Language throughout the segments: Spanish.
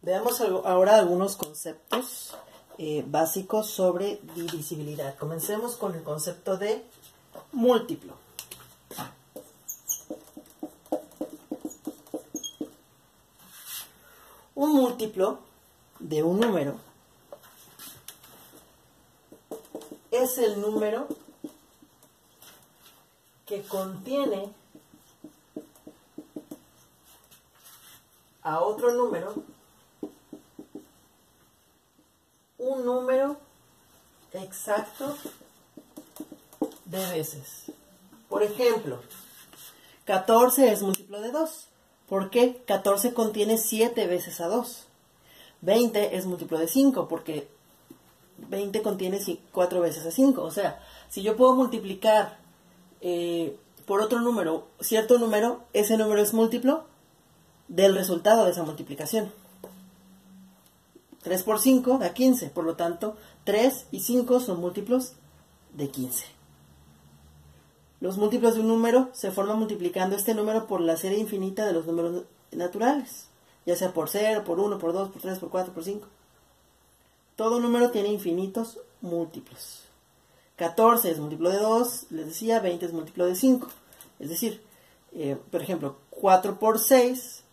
Veamos ahora algunos conceptos básicos sobre divisibilidad. Comencemos con el concepto de múltiplo. Un múltiplo de un número es el número que contiene a otro número un número exacto de veces. Por ejemplo, 14 es múltiplo de 2. ¿Por qué? 14 contiene 7 veces a 2. 20 es múltiplo de 5 porque 20 contiene 4 veces a 5. O sea, si yo puedo multiplicar por otro número, cierto número, ese número es múltiplo del resultado de esa multiplicación. 3 por 5 da 15, por lo tanto, 3 y 5 son múltiplos de 15. Los múltiplos de un número se forman multiplicando este número por la serie infinita de los números naturales, ya sea por 0, por 1, por 2, por 3, por 4, por 5. Todo número tiene infinitos múltiplos. 14 es múltiplo de 2, les decía, 20 es múltiplo de 5. Es decir, por ejemplo, 4 por 6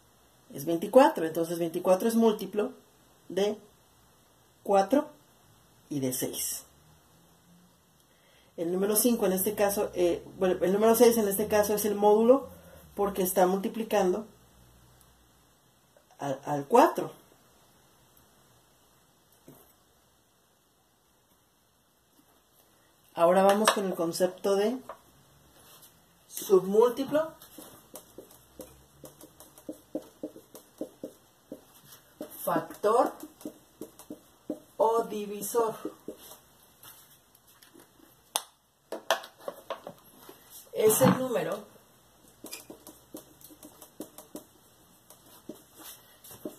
es 24, entonces 24 es múltiplo de 4 y de 6. El número 5 en este caso, el número 6 en este caso es el módulo porque está multiplicando al 4. Ahora vamos con el concepto de submúltiplo, factor o divisor. Es el número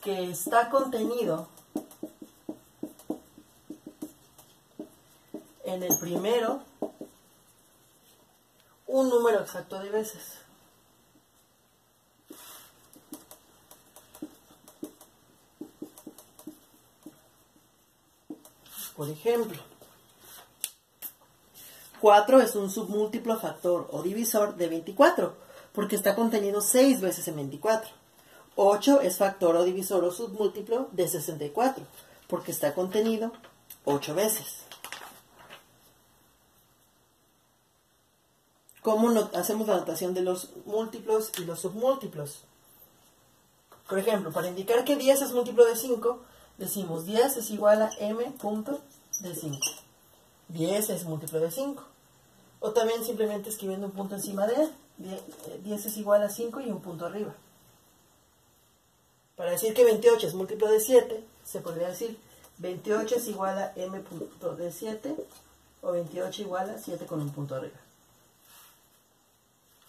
que está contenido en el primero un número exacto de veces. Por ejemplo, 4 es un submúltiplo, factor o divisor de 24, porque está contenido 6 veces en 24. 8 es factor o divisor o submúltiplo de 64, porque está contenido 8 veces. ¿Cómo hacemos la notación de los múltiplos y los submúltiplos? Por ejemplo, para indicar que 10 es múltiplo de 5, decimos 10 es igual a m punto de 5. 10 es múltiplo de 5. O también simplemente escribiendo un punto encima de él. 10 es igual a 5 y un punto arriba. Para decir que 28 es múltiplo de 7, se podría decir 28 es igual a m punto de 7 o 28 igual a 7 con un punto arriba.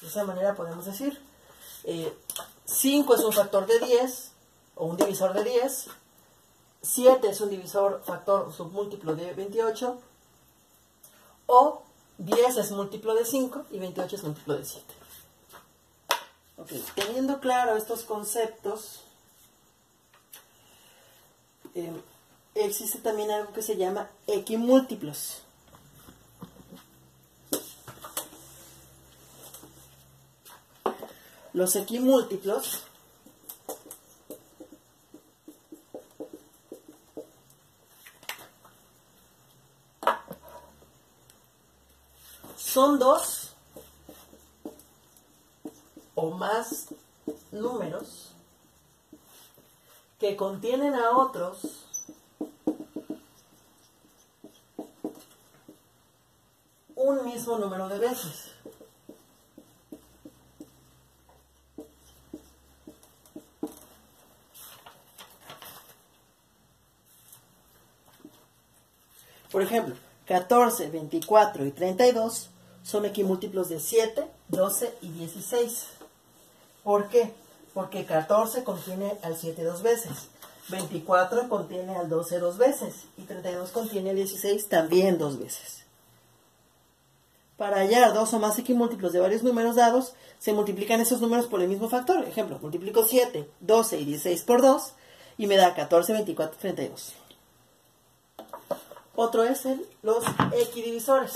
De esa manera podemos decir 5 es un factor de 10 o un divisor de 10. 7 es un divisor, factor o submúltiplo de 28. O 10 es múltiplo de 5 y 28 es múltiplo de 7. Ok, teniendo claro estos conceptos, existe también algo que se llama equimúltiplos. Los equimúltiplos son dos o más números que contienen a otros un mismo número de veces. Por ejemplo, 14, 24 y 32 son equimúltiplos de 7, 12 y 16. ¿Por qué? Porque 14 contiene al 7 dos veces, 24 contiene al 12 dos veces y 32 contiene al 16 también dos veces. Para hallar dos o más equimúltiplos de varios números dados, se multiplican esos números por el mismo factor. Ejemplo, multiplico 7, 12 y 16 por 2 y me da 14, 24, 32. Otro es los equidivisores.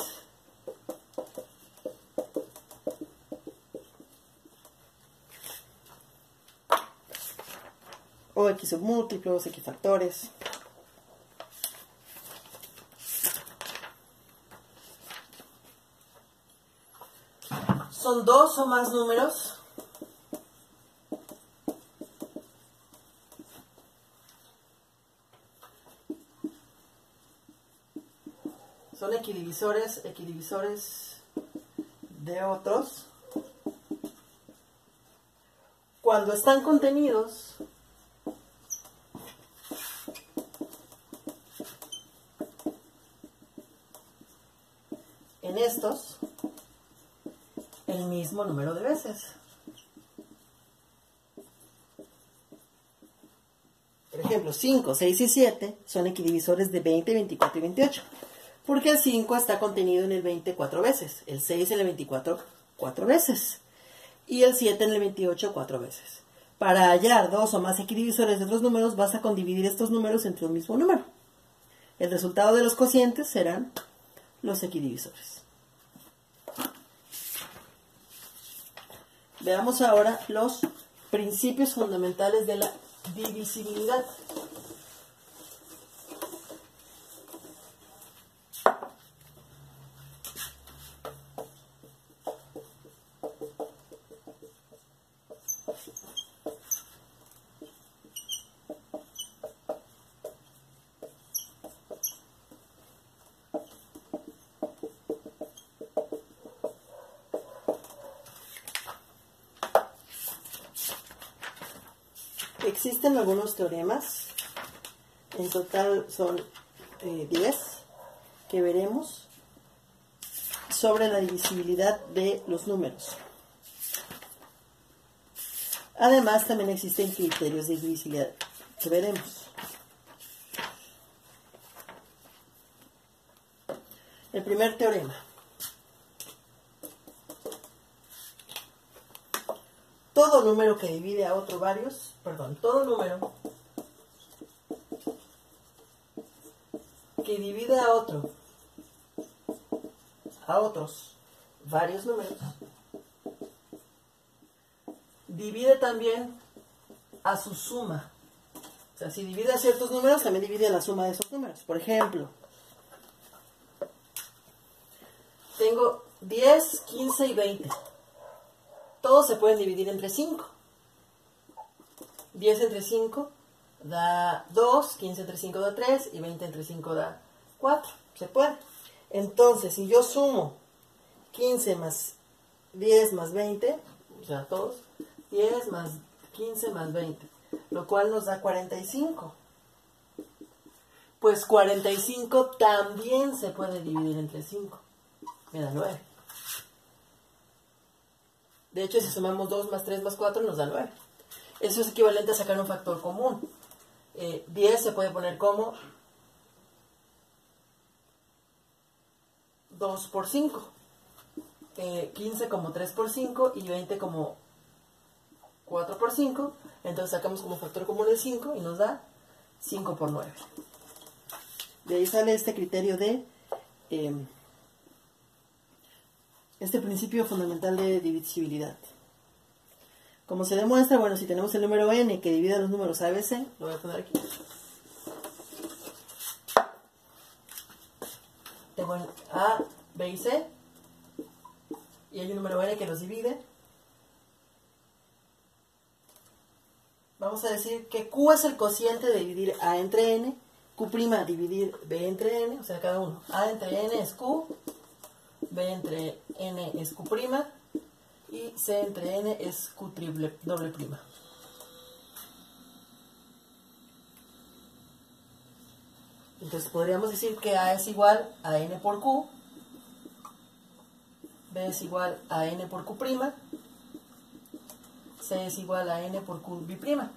O X submúltiplos, X factores. Son dos o más números son equidivisores de otros cuando están contenidos en estos el mismo número de veces. Por ejemplo, 5, 6 y 7 son equidivisores de 20, 24 y 28. Porque el 5 está contenido en el 20 4 veces, el 6 en el 24 4 veces y el 7 en el 28 4 veces. Para hallar dos o más equidivisores de otros números, basta con dividir estos números entre un mismo número. El resultado de los cocientes serán los equidivisores. Veamos ahora los principios fundamentales de la divisibilidad. Existen algunos teoremas, en total son 10 que veremos sobre la divisibilidad de los números. Además, también existen criterios de divisibilidad que veremos. El primer teorema. Todo número que divide a otro todo número que divide a otros varios números, divide también a su suma. O sea, si divide a ciertos números, también divide a la suma de esos números. Por ejemplo, tengo 10, 15 y 20. Todos se pueden dividir entre 5. 10 entre 5 da 2, 15 entre 5 da 3 y 20 entre 5 da 4. Se puede. Entonces, si yo sumo 15 más 10 más 20, o sea, todos, 10 más 15 más 20, lo cual nos da 45. Pues 45 también se puede dividir entre 5. Me da 9. De hecho, si sumamos 2 más 3 más 4 nos da 9. Eso es equivalente a sacar un factor común. 10 se puede poner como 2 por 5. 15 como 3 por 5 y 20 como 4 por 5. Entonces sacamos como factor común el 5 y nos da 5 por 9. De ahí sale este criterio de... este principio fundamental de divisibilidad. Como se demuestra, bueno, si tenemos el número n que divide a los números a, b, c, lo voy a poner aquí. Tengo a, b y c, y hay un número n que los divide. Vamos a decir que q es el cociente de dividir a entre n, q' dividir b entre n, o sea, cada uno. A entre n es q, b entre n es q' y c entre n es q doble prima. Entonces podríamos decir que a es igual a n por q, b es igual a n por q', c es igual a n por q bi'prima.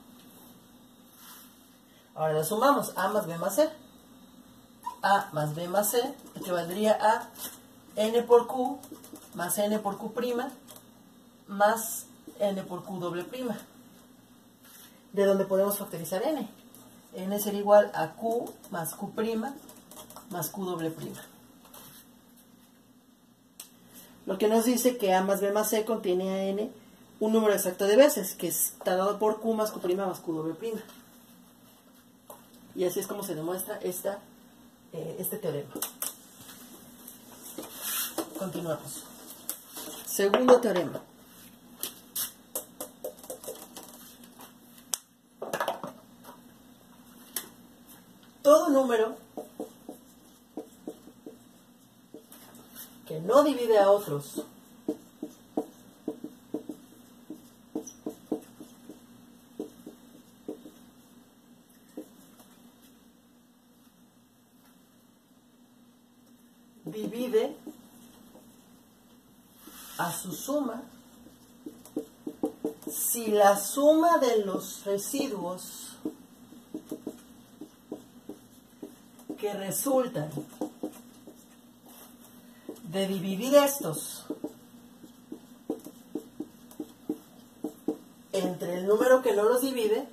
Ahora lo sumamos, a más b más c. A más b más c equivaldría a n por q más n por q' más n por q doble prima, de donde podemos factorizar n. n será igual a q más q' más q doble prima. Lo que nos dice que a más b más c contiene a n un número exacto de veces, que está dado por q más q' más q doble prima. Y así es como se demuestra este teorema. Continuamos. Segundo teorema. Todo número que no divide a otros divide a su suma si la suma de los residuos que resultan de dividir estos entre el número que no los divide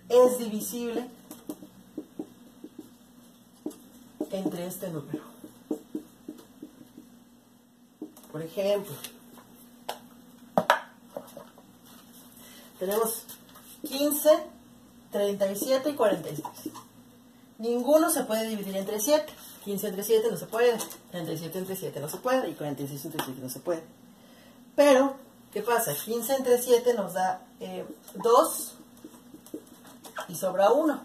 es divisible entre este número. Por ejemplo, tenemos 15, 37 y 46. Ninguno se puede dividir entre 7. 15 entre 7 no se puede, 37 entre 7 no se puede y 46 entre 7 no se puede. Pero, ¿qué pasa? 15 entre 7 nos da 2 y sobra 1,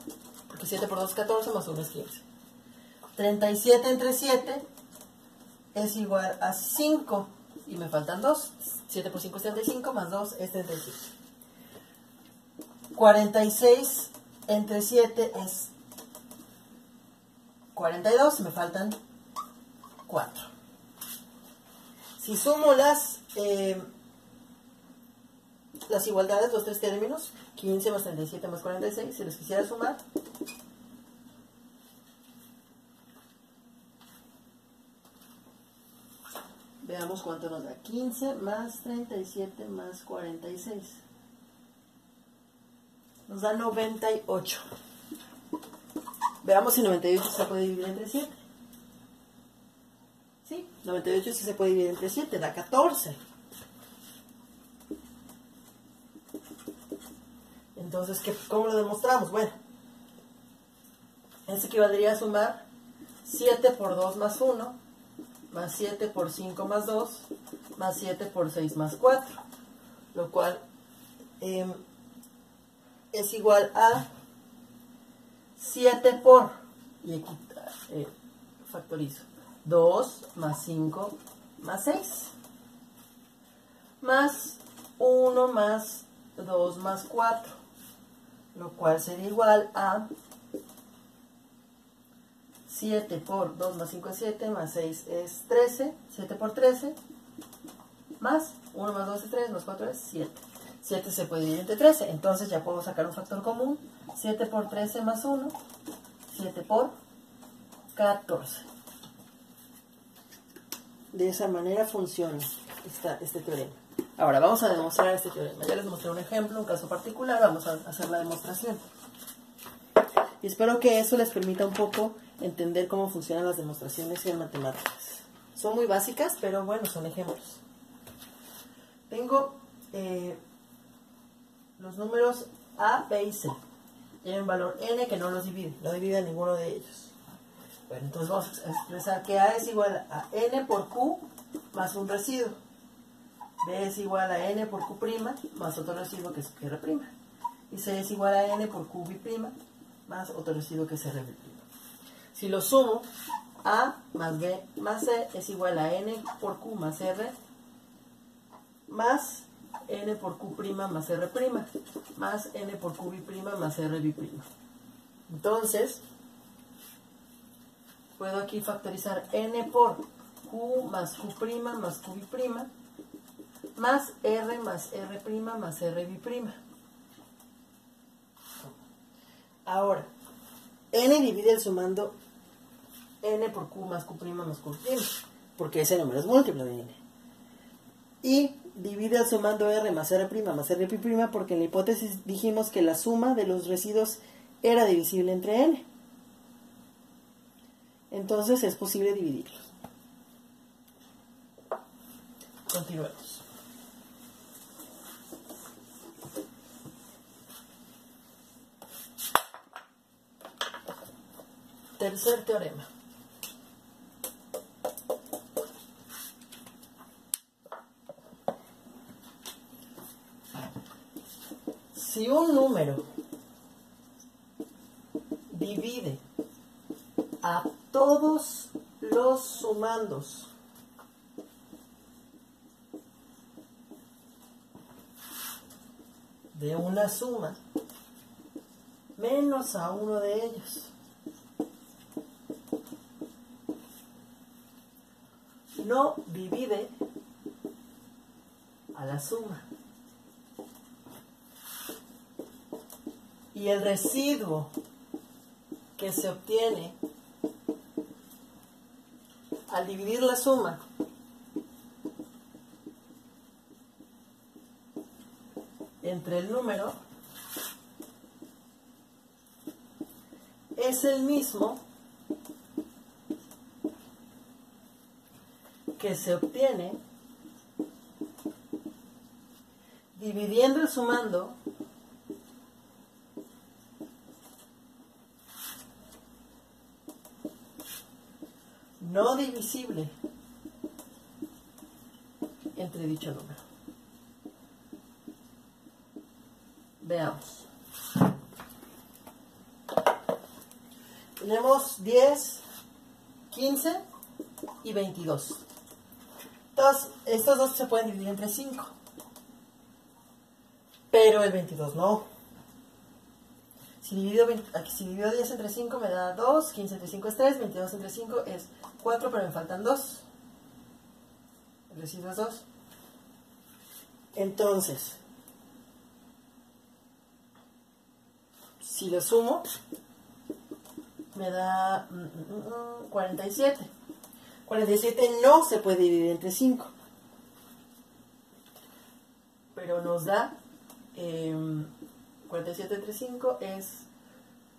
porque 7 por 2 es 14 más 1 es 15. 37 entre 7 es igual a 5 y me faltan 2. 7 por 5 es 35 más 2 es 37. 46 entre 7 es 42 y me faltan 4. Si sumo las igualdades, los tres términos, 15 más 37 más 46, si los quisiera sumar, veamos cuánto nos da. 15 más 37 más 46. Nos da 98. Veamos si 98 se puede dividir entre 7. Sí, 98 sí se puede dividir entre 7, da 14. Entonces, ¿cómo lo demostramos? Bueno, esto equivaldría a sumar 7 por 2 más 1, más 7 por 5 más 2, más 7 por 6 más 4, lo cual es igual a 7 por, y aquí factorizo, 2 más 5 más 6, más 1 más 2 más 4, lo cual sería igual a 7 por 2 más 5 es 7, más 6 es 13, 7 por 13, más 1 más 2 es 3, más 4 es 7. 7 se puede dividir entre 13, entonces ya puedo sacar un factor común. 7 por 13 más 1, 7 por 14. De esa manera funciona este teorema. Ahora vamos a demostrar este teorema. Ya les mostré un ejemplo, un caso particular, vamos a hacer la demostración. Y espero que eso les permita un poco entender cómo funcionan las demostraciones en matemáticas. Son muy básicas, pero bueno, son ejemplos. Tengo los números A, B y C. Tienen un valor n que no los divide, no divide a ninguno de ellos. Bueno, entonces vamos a expresar que A es igual a n por q más un residuo. B es igual a n por q' más otro residuo que es r'. Y C es igual a n por q b' más otro residuo que es r'. Si lo sumo, A más B más C es igual a n por q más r más n por q' más r' más n por q b' más r'. Entonces, puedo aquí factorizar n por q más q' más q b' más r más r' más r'. Ahora, n divide el sumando n por q más q' más q', porque ese número es múltiplo de n. Y divide al sumando R más R' más R', porque en la hipótesis dijimos que la suma de los residuos era divisible entre N. Entonces es posible dividirlos. Continuemos. Tercer teorema. Si un número divide a todos los sumandos de una suma menos a uno de ellos, no divide a la suma, y el residuo que se obtiene al dividir la suma entre el número es el mismo que se obtiene dividiendo el sumando no divisible entre dicho número. Veamos. Tenemos 10, 15 y 22. Entonces, estos dos se pueden dividir entre 5. Pero el 22 no. Si divido 10 entre 5 me da 2, 15 entre 5 es 3, 22 entre 5 es 4, pero me faltan 2. El residuo es 2. Entonces, si lo sumo, me da 47. 47 no se puede dividir entre 5. Pero nos da 47 entre 5 es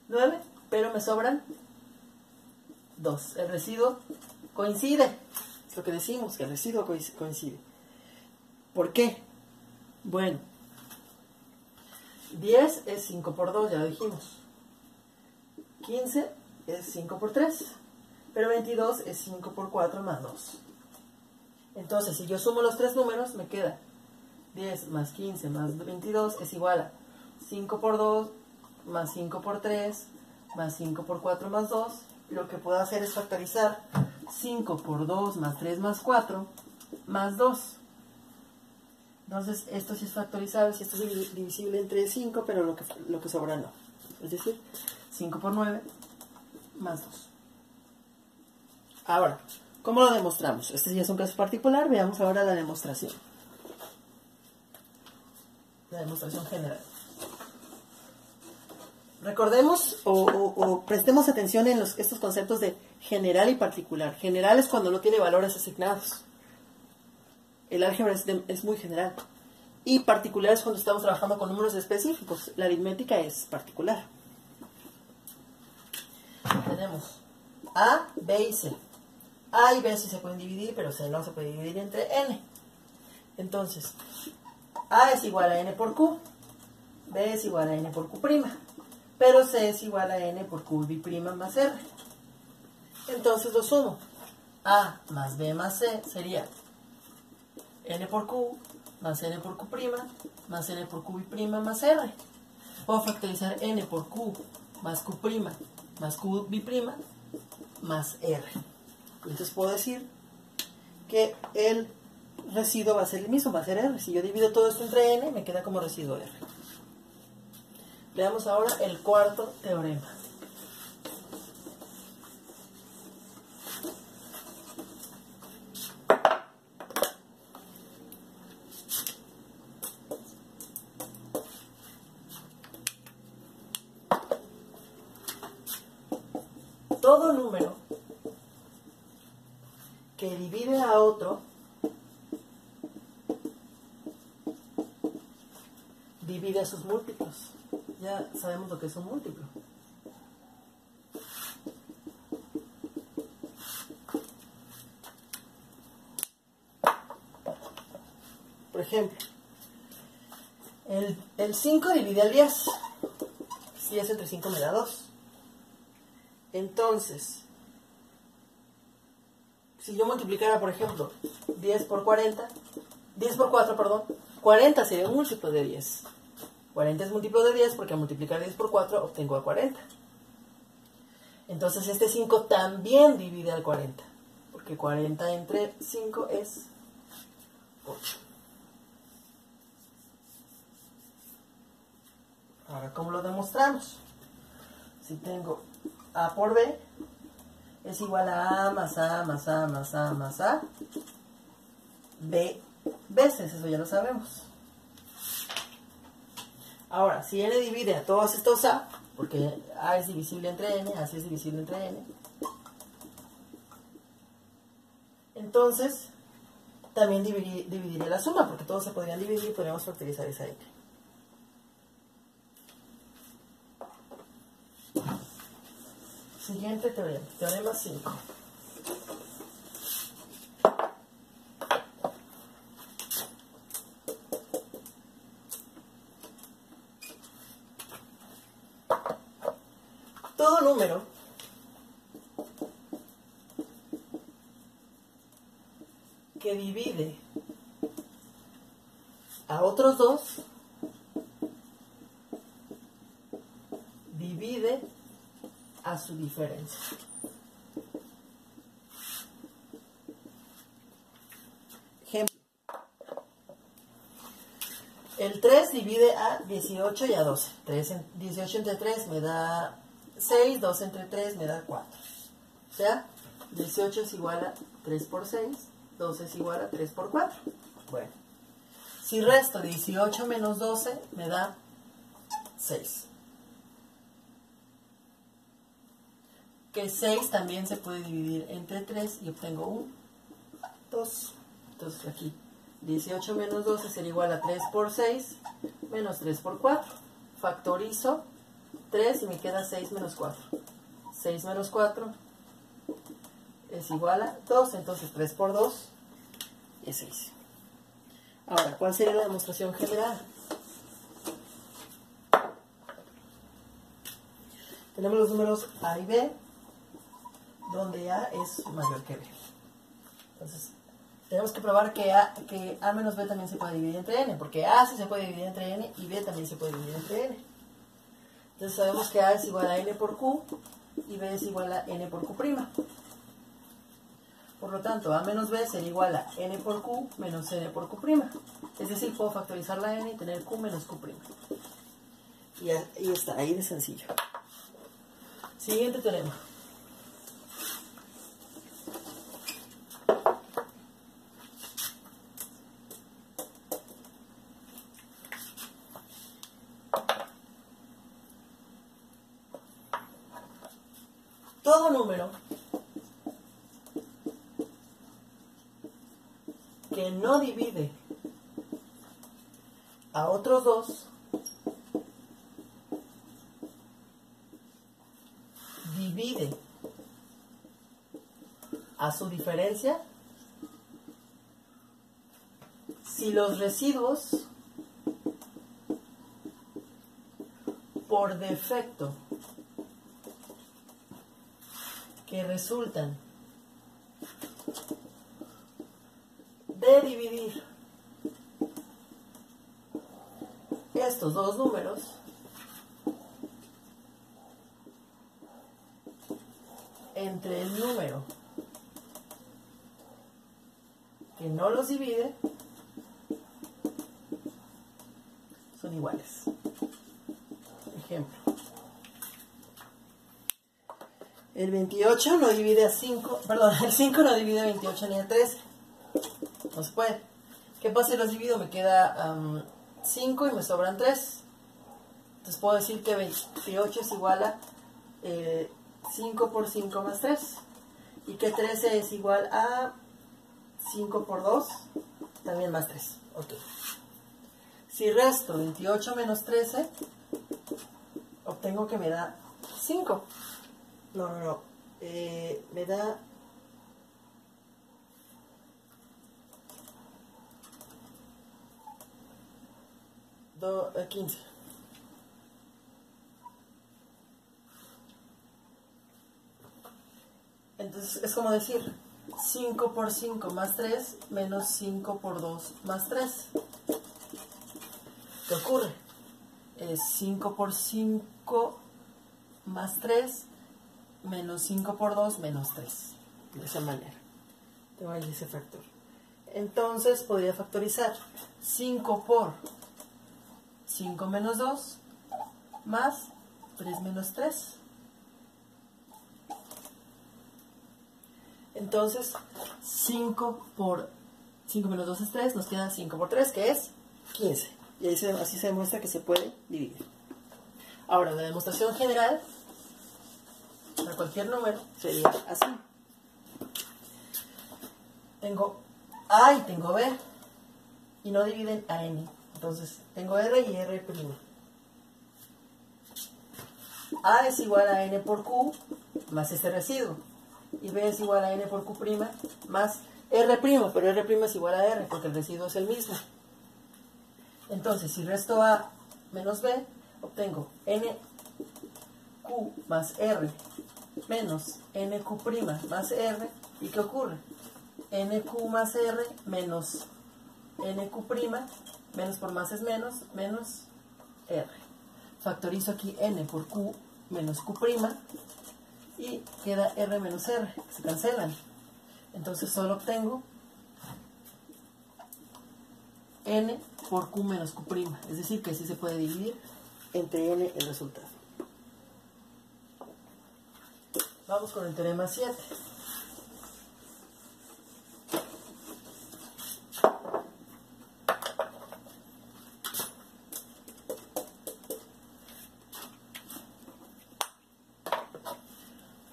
9, pero me sobran 2. El residuo coincide. Es lo que decimos, que el residuo coincide. ¿Por qué? Bueno, 10 es 5 por 2, ya lo dijimos. 15 es 5 por 3. Pero 22 es 5 por 4 más 2. Entonces, si yo sumo los tres números, me queda 10 más 15 más 22 es igual a 5 por 2 más 5 por 3 más 5 por 4 más 2. Lo que puedo hacer es factorizar 5 por 2 más 3 más 4 más 2. Entonces, esto sí es factorizable, si esto es divisible entre 5, pero lo que sobra no. Es decir, 5 por 9 más 2. Ahora, ¿cómo lo demostramos? Este ya es un caso particular, veamos ahora la demostración. La demostración general. Recordemos o prestemos atención en estos conceptos de general y particular. General es cuando no tiene valores asignados. El álgebra es muy general. Y particular es cuando estamos trabajando con números específicos. La aritmética es particular. Tenemos A, B y C. A y B sí se pueden dividir, pero C no se puede dividir entre N. Entonces, A es igual a N por Q, B es igual a N por Q', pero C es igual a N por QB' más R. Entonces lo sumo. A más B más C sería N por Q más N por Q' más N por QB' más R. Puedo factorizar N por Q más Q' más QB' más R. Entonces puedo decir que el residuo va a ser el mismo, va a ser R. Si yo divido todo esto entre N, me queda como residuo R. Veamos ahora el cuarto teorema. Todo número que divide a otro divide a sus múltiplos. Ya sabemos lo que es un múltiplo. Por ejemplo, el 5 divide al 10. Si es entre 5 me da 2. Entonces, si yo multiplicara, por ejemplo, 10 por 40, 10 por 4, perdón, 40 sería un múltiplo de 10. 40 es múltiplo de 10 porque al multiplicar 10 por 4 obtengo a 40. Entonces este 5 también divide al 40, porque 40 entre 5 es 8. Ahora, ¿cómo lo demostramos? Si tengo A por B, es igual a A más A más A más A más A, B veces, eso ya lo sabemos. Ahora, si N divide a todos estos A, porque A es divisible entre N, así es divisible entre N, entonces también dividiría la suma, porque todos se podrían dividir y podríamos factorizar esa N. Siguiente teorema, teorema 5. Todo número que divide a otros dos divide a su diferencia. Ejemplo. El 3 divide a 18 y a 12. 18 entre 3 me da 6, 2 entre 3 me da 4. O sea, 18 es igual a 3 por 6, 12 es igual a 3 por 4. Bueno, si resto 18 menos 12 me da 6. Que 6 también se puede dividir entre 3 y obtengo un 2. Entonces aquí 18 menos 12 sería igual a 3 por 6 menos 3 por 4. Factorizo 3 y me queda 6 menos 4. 6 menos 4 es igual a 2, entonces 3 por 2 es 6. Ahora, ¿cuál sería la demostración general? Tenemos los números A y B, donde A es mayor que B. Entonces, tenemos que probar que A menos B también se puede dividir entre N, porque A sí se puede dividir entre N y B también se puede dividir entre N. Entonces sabemos que A es igual a N por Q y B es igual a N por Q'. Por lo tanto, A menos B sería igual a N por Q menos N por Q'. Es decir, puedo factorizar la N y tener Q menos Q'. Y ahí está, ahí de sencillo. Siguiente teorema. Todo número que no divide a otros dos divide a su diferencia si los residuos por defecto que resultan de dividir estos dos números entre el número que no los divide son iguales. Ejemplo. El 28 no divide a 5, perdón, el 5 no divide a 28 ni a 13. No se puede. ¿Qué pasa si los divido? Me queda 5 y me sobran 3. Entonces puedo decir que 28 es igual a 5 por 5 más 3. Y que 13 es igual a 5 por 2, también más 3. Ok. Si resto 28 menos 13, obtengo que me da 5. No. Me da 15. Entonces es como decir 5 por 5 más 3 menos 5 por 2 más 3. ¿Qué ocurre? Es 5 por 5 más 3 menos 5 por 2 menos 3. De esa manera. Tengo ahí ese factor. Entonces podría factorizar 5 por 5 menos 2 más 3 menos 3. Entonces 5 por 5 menos 2 es 3, nos queda 5 por 3, que es 15. Y ahí así se demuestra que se puede dividir. Ahora, la demostración general para cualquier número sería así. Tengo A y tengo B, y no dividen a N. Entonces, tengo R y R'. A es igual a N por Q más este residuo. Y B es igual a N por Q' más R', pero R' es igual a R, porque el residuo es el mismo. Entonces, si resto A menos B, obtengo NQ más R menos NQ' más R. ¿Y qué ocurre? NQ más R menos NQ', menos por más es menos, menos R. Factorizo aquí N por Q menos Q', y queda R menos R, que se cancelan. Entonces solo obtengo N por Q menos Q', es decir, que sí se puede dividir entre N el resultado. Vamos con el teorema 7.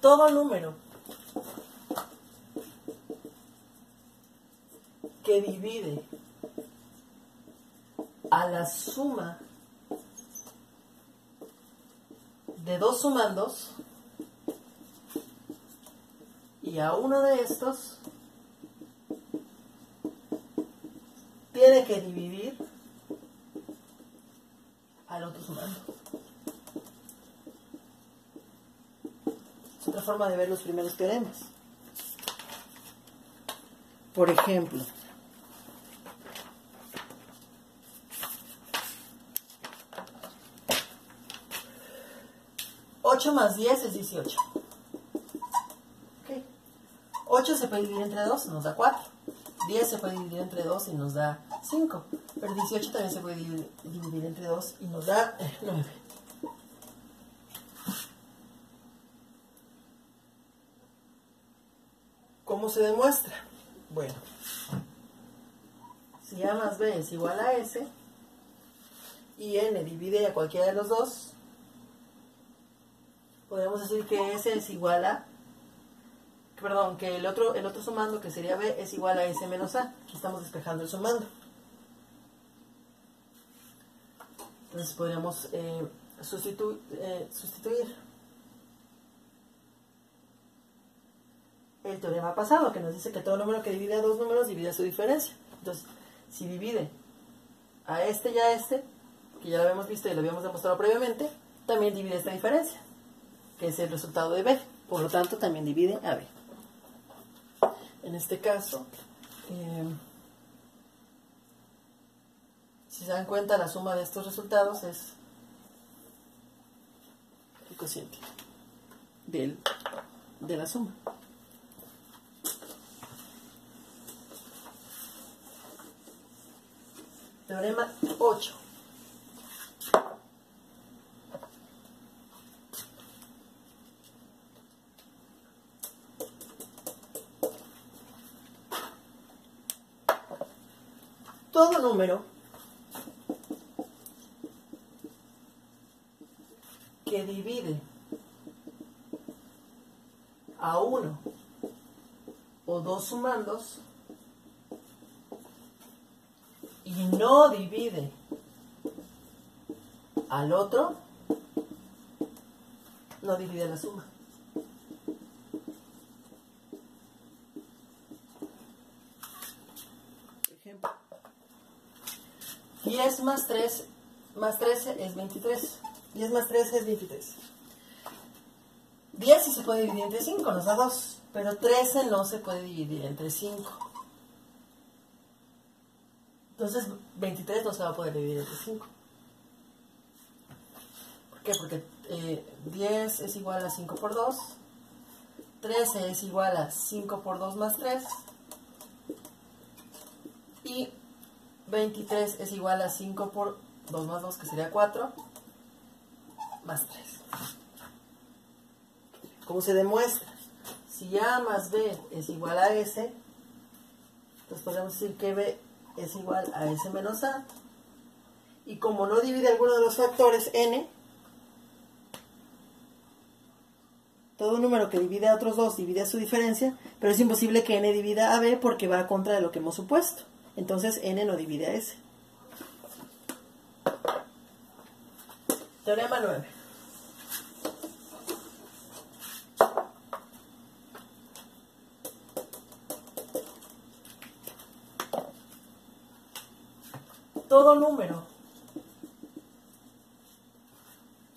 Todo número que divide a la suma de dos sumandos y a uno de estos tiene que dividir al otro sumando. Es otra forma de ver los primeros teoremas. Por ejemplo, 8 más 10 es 18. Okay. 8 se puede dividir entre 2 y nos da 4. 10 se puede dividir entre 2 y nos da 5. Pero 18 también se puede dividir entre 2 y nos da 9. ¿Cómo se demuestra? Bueno, si A más B es igual a S y N divide a cualquiera de los dos, podemos decir que S es igual a, perdón, que el otro sumando, que sería B, es igual a S menos A. Aquí estamos despejando el sumando. Entonces podríamos sustituir el teorema pasado, que nos dice que todo número que divide a dos números divide a su diferencia. Entonces, si divide a este y a este, que ya lo habíamos visto y lo habíamos demostrado previamente, también divide esta diferencia, que es el resultado de B. Por lo tanto, también divide a B. En este caso, si se dan cuenta, la suma de estos resultados es el cociente de la suma. Teorema 8. Todo número que divide a uno o dos sumandos y no divide al otro, no divide la suma. Por ejemplo, 10 más 3 más 13 es 23. 10 más 13 es 23. 10 sí se puede dividir entre 5, nos da 2. Pero 13 no se puede dividir entre 5. Entonces 23 no se va a poder dividir entre 5. ¿Por qué? Porque 10 es igual a 5 por 2. 13 es igual a 5 por 2 más 3. Y 23 es igual a 5 por 2 más 2, que sería 4, más 3. ¿Cómo se demuestra? Si A más B es igual a S, entonces podemos decir que B es igual a S menos A. Y como no divide alguno de los factores n, todo número que divide a otros dos divide a su diferencia, pero es imposible que n divida a B porque va a contra de lo que hemos supuesto. Entonces n no divide a S. Teorema 9. Todo número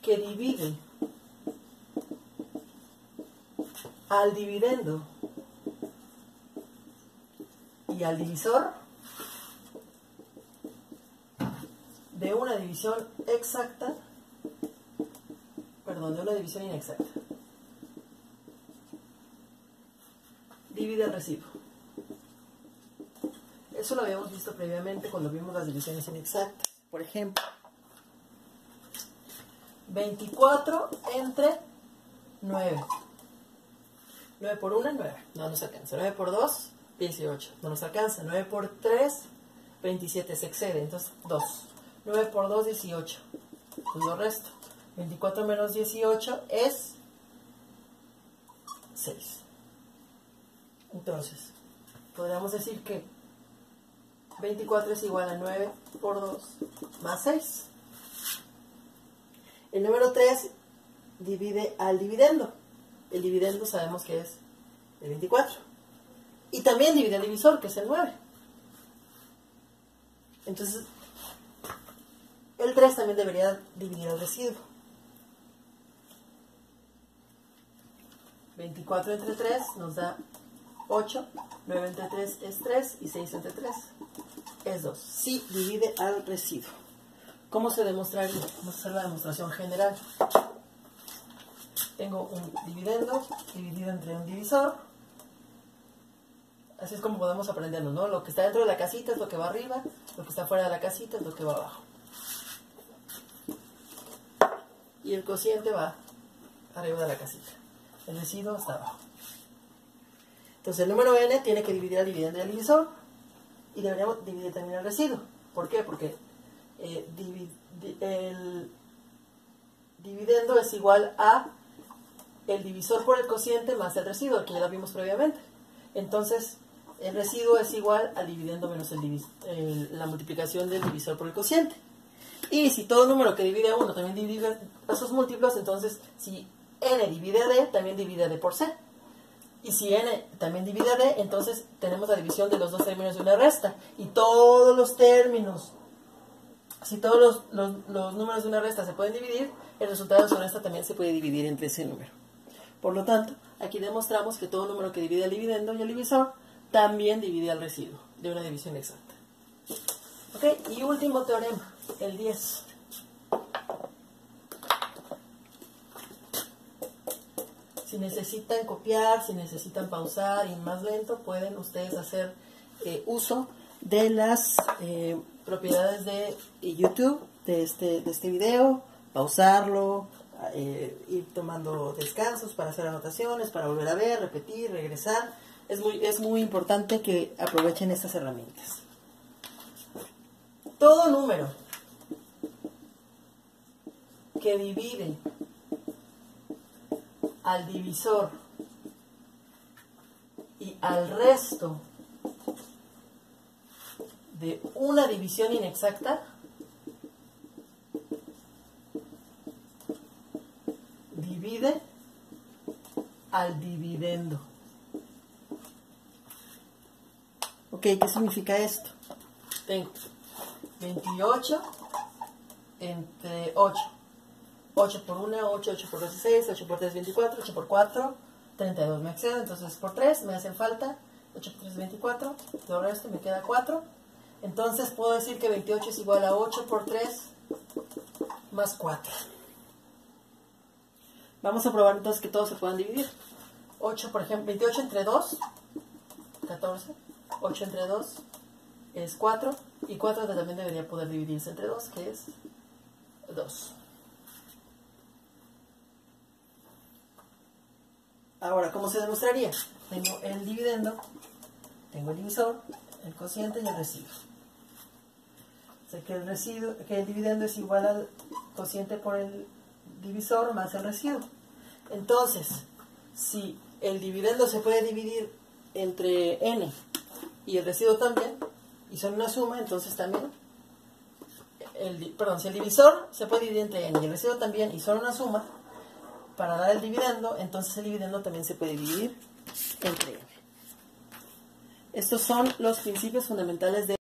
que divide al dividendo y al divisor de una división exacta, perdón, de una división inexacta, divide el residuo. Eso lo habíamos visto previamente cuando vimos las divisiones inexactas. Por ejemplo, 24 entre 9. 9 por 1, 9. No nos alcanza. 9 por 2, 18. No nos alcanza. 9 por 3, 27. Se excede. Entonces, 2. 9 por 2, 18. Pues lo resto. 24 menos 18 es 6. Entonces, podríamos decir que 24 es igual a 9 por 2 más 6. El número 3 divide al dividendo. El dividendo sabemos que es el 24. Y también divide al divisor, que es el 9. Entonces, el 3 también debería dividir al residuo. 24 entre 3 nos da 8. 9 entre 3 es 3. Y 6 entre 3 es 2. Sí divide al residuo. ¿Cómo se demostraría? Vamos a hacer la demostración general. Tengo un dividendo dividido entre un divisor. Así es como podemos aprenderlo, ¿no? Lo que está dentro de la casita es lo que va arriba, lo que está fuera de la casita es lo que va abajo. Y el cociente va arriba de la casita. El residuo está abajo. Entonces el número n tiene que dividir al dividendo y al divisor. Y deberíamos dividir también al residuo. ¿Por qué? Porque el dividendo es igual a el divisor por el cociente más el residuo, que ya lo vimos previamente. Entonces, el residuo es igual al dividendo menos la multiplicación del divisor por el cociente. Y si todo número que divide a 1 también divide a sus múltiplos, entonces si n divide a d, también divide a d por c. Y si n también divide a d, entonces tenemos la división de los dos términos de una resta. Y todos los términos, si todos los números de una resta se pueden dividir, el resultado de su resta también se puede dividir entre ese número. Por lo tanto, aquí demostramos que todo número que divide al dividendo y al divisor también divide al residuo de una división exacta. ¿Ok? Y último teorema, el 10. Si necesitan copiar, si necesitan pausar y más lento, pueden ustedes hacer uso de las propiedades de YouTube, de este video, pausarlo, ir tomando descansos para hacer anotaciones, para volver a ver, repetir, regresar. Es muy importante que aprovechen estas herramientas. Todo número que divide al divisor y al resto de una división inexacta divide al dividendo. Ok, ¿qué significa esto? Tengo 28 entre 8. 8 por 1, 8, 8 por 2, 16, 8 por 3, 24, 8 por 4, 32. Me excedo, entonces por 3 me hacen falta 8 por 3, 24. Todo esto me queda 4. Entonces puedo decir que 28 es igual a 8 por 3 más 4. Vamos a probar entonces que todos se puedan dividir. 8, por ejemplo, 28 entre 2, 14. 8 entre 2 es 4. Y 4 también debería poder dividirse entre 2, que es 2. Ahora, ¿cómo se demostraría? Tengo el dividendo, tengo el divisor, el cociente y el residuo. Sé que el dividendo es igual al cociente por el divisor más el residuo. Entonces, si el dividendo se puede dividir entre n y el residuo también, y son una suma, entonces también, si el divisor se puede dividir entre n y el residuo también, y son una suma, para dar el dividendo, entonces el dividendo también se puede dividir entre n. Estos son los principios fundamentales de